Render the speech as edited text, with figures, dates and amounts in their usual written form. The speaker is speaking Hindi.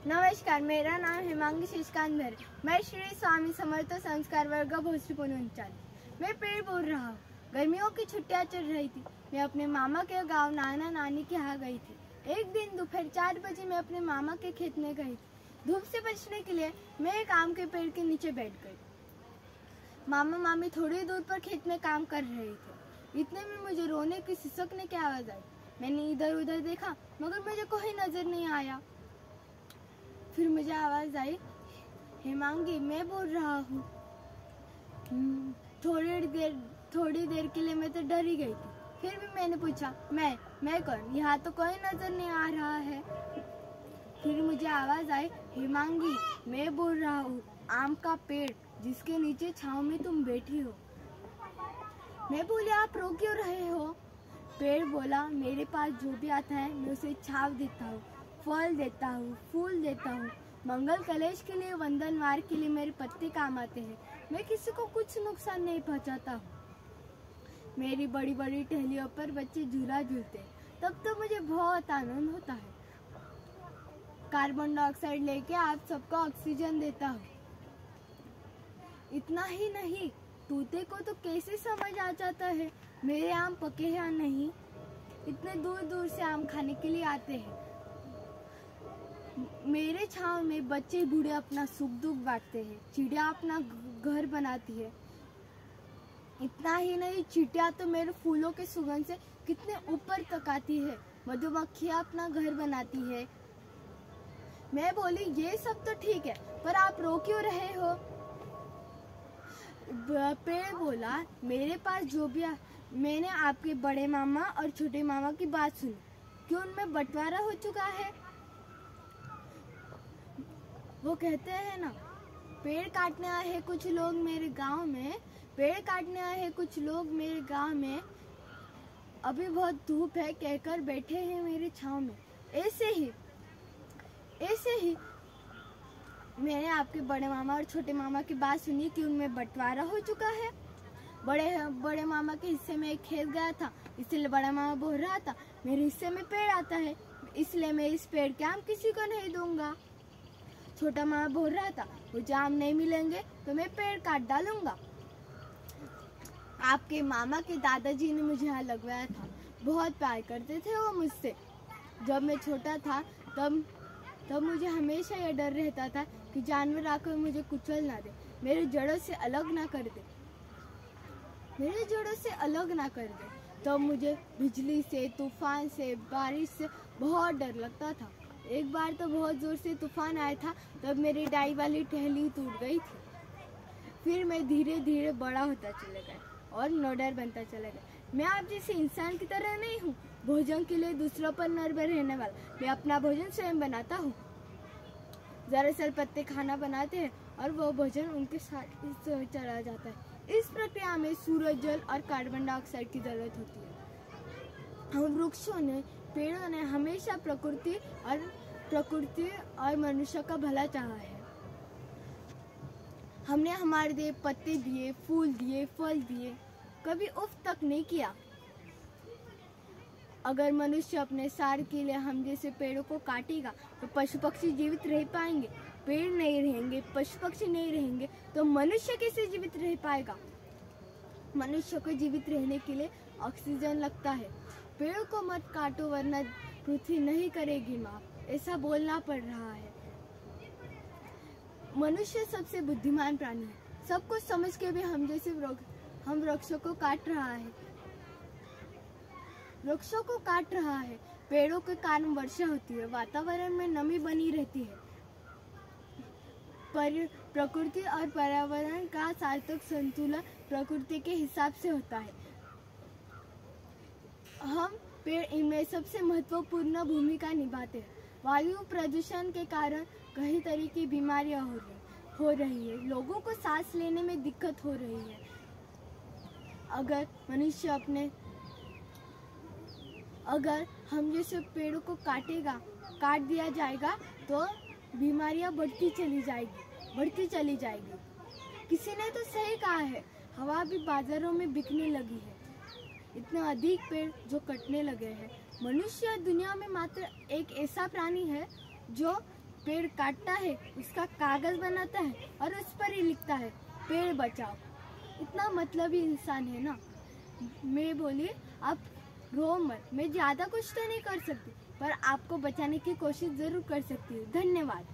नमस्कार, मेरा नाम हिमांगी शशिकांत मेहर। मैं श्री स्वामी समर्थ संस्कार वर्ग भोसरी पुनचाली। मैं पेड़ बोल रहा हूँ। गर्मियों की छुट्टियाँ चल रही थी। मैं अपने मामा के गांव नाना नानी के यहाँ गई थी। एक दिन दोपहर 4 बजे मैं अपने मामा के खेत में गई थी। धूप से बचने के लिए मैं एक आम के पेड़ के नीचे बैठ गई। मामा मामी थोड़ी दूर पर खेत में काम कर रहे थे। इतने में मुझे रोने की सिसकने की आवाज आई। मैंने इधर उधर देखा मगर मुझे कोई नजर नहीं आया। फिर मुझे आवाज आई, हिमांगी मैं बोल रहा हूँ। थोड़ी देर के लिए मैं तो डर ही गई थी। फिर भी मैंने पूछा, मैं कौन? यहाँ तो कोई नजर नहीं आ रहा है। फिर मुझे आवाज आई, हिमांगी मैं बोल रहा हूँ, आम का पेड़ जिसके नीचे छांव में तुम बैठी हो। मैं बोली, आप रो क्यों रहे हो? पेड़ बोला, मेरे पास जो भी आता है मैं उसे छांव देता हूँ, फल देता हूँ, फूल देता हूँ। मंगल कलेश के लिए, वंदनवार के लिए मेरे पत्ते काम आते हैं। मैं किसी को कुछ नुकसान नहीं पहुँचाता हूँ। मेरी बड़ी बड़ी टहनियों पर बच्चे झूला झूलते हैं, तब तो मुझे बहुत आनंद होता है। कार्बन डाइऑक्साइड लेके आप सबको ऑक्सीजन देता हूँ। इतना ही नहीं, तोते को तो कैसे समझ आ जाता है मेरे आम पके हैं या नहीं। इतने दूर दूर से आम खाने के लिए आते हैं। मेरे छांव में बच्चे बूढ़े अपना सुख दुख बांटते हैं। चिड़िया अपना घर बनाती है। इतना ही नहीं, चींटियां तो मेरे फूलों के सुगंध से कितने ऊपर तक आती है। मधुमक्खियां अपना घर बनाती है। मैं बोली, ये सब तो ठीक है, पर आप रो क्यों रहे हो? पेड़ बोला, मेरे पास जो भी मैंने आपके बड़े मामा और छोटे मामा की बात सुनी कि उनमें बंटवारा हो चुका है। वो कहते हैं ना, पेड़ काटने आए हैं कुछ लोग मेरे गांव में, पेड़ काटने आए हैं कुछ लोग मेरे गांव में, अभी बहुत धूप है कहकर बैठे हैं मेरे छांव में। ऐसे ही मैंने आपके बड़े मामा और छोटे मामा की बात सुनी कि उनमें बंटवारा हो चुका है। बड़े मामा के हिस्से में एक खेत गया था, इसलिए बड़ा मामा बोल रहा था, मेरे हिस्से में पेड़ आता है, इसलिए मैं इस पेड़ के आम किसी को नहीं दूंगा। छोटा मामा बोल रहा था, मुझे आम नहीं मिलेंगे तो मैं पेड़ काट डालूंगा। आपके मामा के दादाजी ने मुझे यहाँ लगवाया था। बहुत प्यार करते थे वो मुझसे। जब मैं छोटा था तब मुझे हमेशा यह डर रहता था कि जानवर आकर मुझे कुचल ना दे, मेरे जड़ों से अलग ना कर दे। तब मुझे बिजली से, तूफान से, बारिश से बहुत डर लगता था। एक बार तो बहुत जोर से तूफान आया था, तब मेरी डाई वाली टहनी टूट गई थी। फिर मैं धीरे धीरे बड़ा होता चला गया और निडर बनता चला गया। मैं आप जैसे इंसान की तरह नहीं हूँ, भोजन के लिए दूसरों पर निर्भर रहने वाला। मैं अपना भोजन स्वयं बनाता हूँ। दरअसल पत्ते खाना बनाते हैं और वो भोजन उनके साथ चला जाता है। इस प्रक्रिया में सूरज, जल और कार्बन डाइऑक्साइड की जरूरत होती है। हम वृक्षों ने, पेड़ों ने हमेशा प्रकृति और मनुष्य का भला चाहा है। हमने हमारे लिए पत्ते दिए, फूल दिए, फल दिए, कभी उफ तक नहीं किया। अगर मनुष्य अपने सार के लिए हम जैसे पेड़ों को काटेगा तो पशु पक्षी जीवित रह पाएंगे। पेड़ नहीं रहेंगे, पशु पक्षी नहीं रहेंगे तो मनुष्य कैसे जीवित रह पाएगा? मनुष्य को जीवित रहने के लिए ऑक्सीजन लगता है। पेड़ को मत काटो वरना पृथ्वी नहीं करेगी माफ, ऐसा बोलना पड़ रहा है। मनुष्य सबसे बुद्धिमान प्राणी है। सब कुछ समझ के भी हम वृक्षों को काट रहा है। पेड़ों के कारण वर्षा होती है, वातावरण में नमी बनी रहती है। प्रकृति और पर्यावरण का सार्थक संतुलन प्रकृति के हिसाब से होता है। हम पेड़ इनमें सबसे महत्वपूर्ण भूमिका निभाते हैं। वायु प्रदूषण के कारण कई तरह की बीमारियां हो रही है। लोगों को सांस लेने में दिक्कत हो रही है। अगर हम जैसे पेड़ों को काट दिया जाएगा तो बीमारियां बढ़ती चली जाएगी। किसी ने तो सही कहा है, हवा भी बाजारों में बिकने लगी है। इतने अधिक पेड़ जो कटने लगे हैं। मनुष्य दुनिया में मात्र एक ऐसा प्राणी है जो पेड़ काटता है, उसका कागज बनाता है और उस पर ही लिखता है पेड़ बचाओ। इतना मतलबी इंसान है ना। मैं बोली आप रो मत, मैं ज़्यादा कुछ तो नहीं कर सकती, पर आपको बचाने की कोशिश ज़रूर कर सकती हूँ। धन्यवाद।